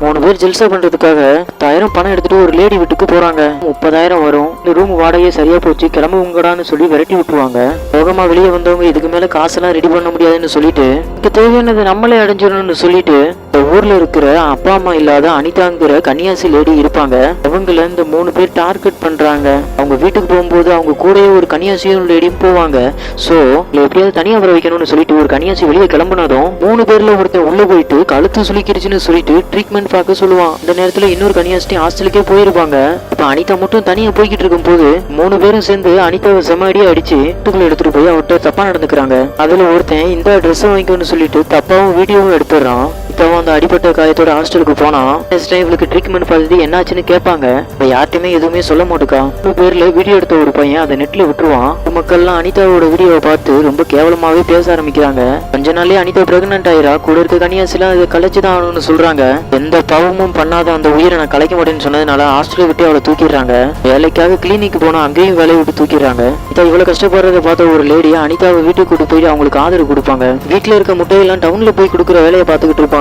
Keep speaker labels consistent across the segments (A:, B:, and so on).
A: 3 பேர் ஜெல்சா பண்றதுக்காக 10,000 பணம் எடுத்துட்டு ஒரு லேடி வீட்டுக்கு போறாங்க. 30,000 வரும். இந்த ரூம் வாடகையே சரியா போச்சு, கிளம்புங்கடான்னு சொல்லி விரட்டி விட்டுருவாங்க. வேகமா வெளியே வந்தவங்க இதுக்கு மேல காசெல்லாம் ரெடி பண்ண முடியாதுன்னு சொல்லிட்டு இதுக்கு தேவையானது நம்மளே அடைஞ்சிடணும்னு சொல்லிட்டு இந்த ஊர்ல இருக்கிற அப்பா அம்மா இல்லாத அனிதாங்கிற கன்னியாசி லேடி இருப்பாங்க. அவங்கள இந்த 3 பேர் டார்கெட் பண்றாங்க. அவங்க வீட்டுக்கு போகும்போது அவங்க கூடயே ஒரு கன்னியாசியும் லேடியும் போவாங்க. சோ எப்படியாவது தனியா வர வைக்கணும்னு சொல்லிட்டு ஒரு கன்னியாசி வெளியே கிளம்புனதும் 3 பேர்ல ஒருத்தன் உள்ள போயிட்டு கழுத்து சுளிக்கிடுச்சுன்னு சொல்லிட்டு ட்ரீட்மெண்ட் பார்க்க சொல்லுவான். இந்த நேரத்துல இன்னொரு கன்னியாசி ஹாஸ்டலுக்கே போயிருப்பாங்க. இப்ப அனிதா மட்டும் தனியா போய்கிட்டு இருக்கும் போது 3 பேரும் சேர்ந்து அனிதாவை செம்மடியா அடிச்சு வீட்டுக்குள்ள எடுத்துட்டு போய் அவர்கிட்ட தப்பா நடந்துக்கிறாங்க. அதுல ஒருத்தன் இந்த ட்ரெஸ் வாங்கிக்கணும்னு சொல்லிட்டு தப்பாவும் வீடியோவும் எடுத்துடுறான். இப்பவும் அந்த அடிப்பட்ட காயத்தோட ஹாஸ்டலுக்கு போனா இவளுக்கு ட்ரீட்மெண்ட் பார்த்துட்டு என்னாச்சுன்னு கேட்பாங்க. இப்ப யார்ட்டுமே எதுவுமே சொல்ல மாட்டுக்கா. 3 பேர்ல வீடியோ எடுத்த ஒரு பையன் அதை நெட்ல விட்டுருவான். மக்கள்லாம் அனிதாவோட வீடியோவை பார்த்து ரொம்ப கேவலமாவே பேச ஆரம்பிக்கிறாங்க. கொஞ்ச நாளே அனிதா பிரெக்னன்ட் ஆயிரா. கூட இருக்க கன்னியாசிலாம் இதை கலைச்சுதான் ஆகணும்னு சொல்றாங்க. எந்த பாவமும் பண்ணாத அந்த உயிரை நான் கலைக்க மாட்டேன்னு சொன்னதுனால ஹாஸ்டலை விட்டு அவளை தூக்கிடுறாங்க. வேலைக்காக கிளினிக் போனா அங்கேயும் வேலையை விட்டு தூக்கிடுறாங்க. இதை இவ்வளவு கஷ்டப்படுறத பார்த்த ஒரு லேடி அனிதாவை வீட்டுக்கு கூட்டு போயிட்டு அவங்களுக்கு ஆதரவு கொடுப்பாங்க. வீட்டுல இருக்க முட்டையெல்லாம் டவுன்ல போய் கொடுக்குற வேலையை பார்த்துக்கிட்டு இருப்பாங்க.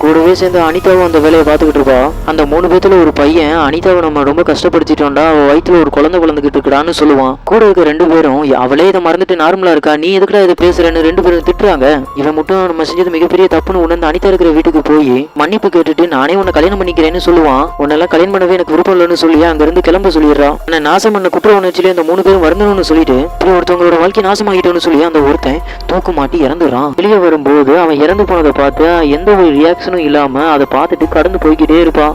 A: கூடவே சேர்ந்து அனிதாவும் அந்த வேலையை பார்த்துக்கிட்டு இருப்பா. அந்த 3 பேத்துல ஒரு பையன் அனிதாவை நம்ம ரொம்ப கஷ்டப்படுத்திட்டோம்டா, அவ வயிற்றுல ஒரு குழந்தை வளர்ந்துகிட்டு இருக்கடான்னு சொல்லுவான். கூட இருக்க 2 பேரும் அவளே இதை மறந்துட்டு நார்மலா இருக்கா, நீ எதுக்குடா இதை பேசுறேன்னு 2 பேரும் திட்டுறாங்க. இவன் மட்டும் நம்ம செஞ்சது மிகப்பெரிய தப்புன்னு உணர்ந்து அனிதா இருக்கிற வீட்டுக்கு போய் மன்னிப்பு கேட்டுட்டு நானே உன்னை கல்யாணம் பண்ணிக்கிறேன்னு சொல்லுவான். உன்னெல்லாம் கல்யாணம் பண்ணவே எனக்கு விருப்பம் இல்லைன்னு சொல்லி அங்க இருந்து கிளம்ப சொல்லிடுறான். ஆனா நாசம் பண்ண குற்ற உணர்ச்சியில அந்த 3 பேரும் வரணும்னு சொல்லிட்டு இப்படி ஒருத்தவங்களோட வாழ்க்கை நாசமாகிட்டோம்னு சொல்லி அந்த ஒருத்தன் தூக்கு மாட்டி இறந்துடுறான். வெளியே வரும்போது அவன் இறந்து போனதை பார்த்து எந்த ஒரு ரியாக்ஷனும் இல்லாம அதை பார்த்துட்டு கடந்து போய்கிட்டே இருப்பான்.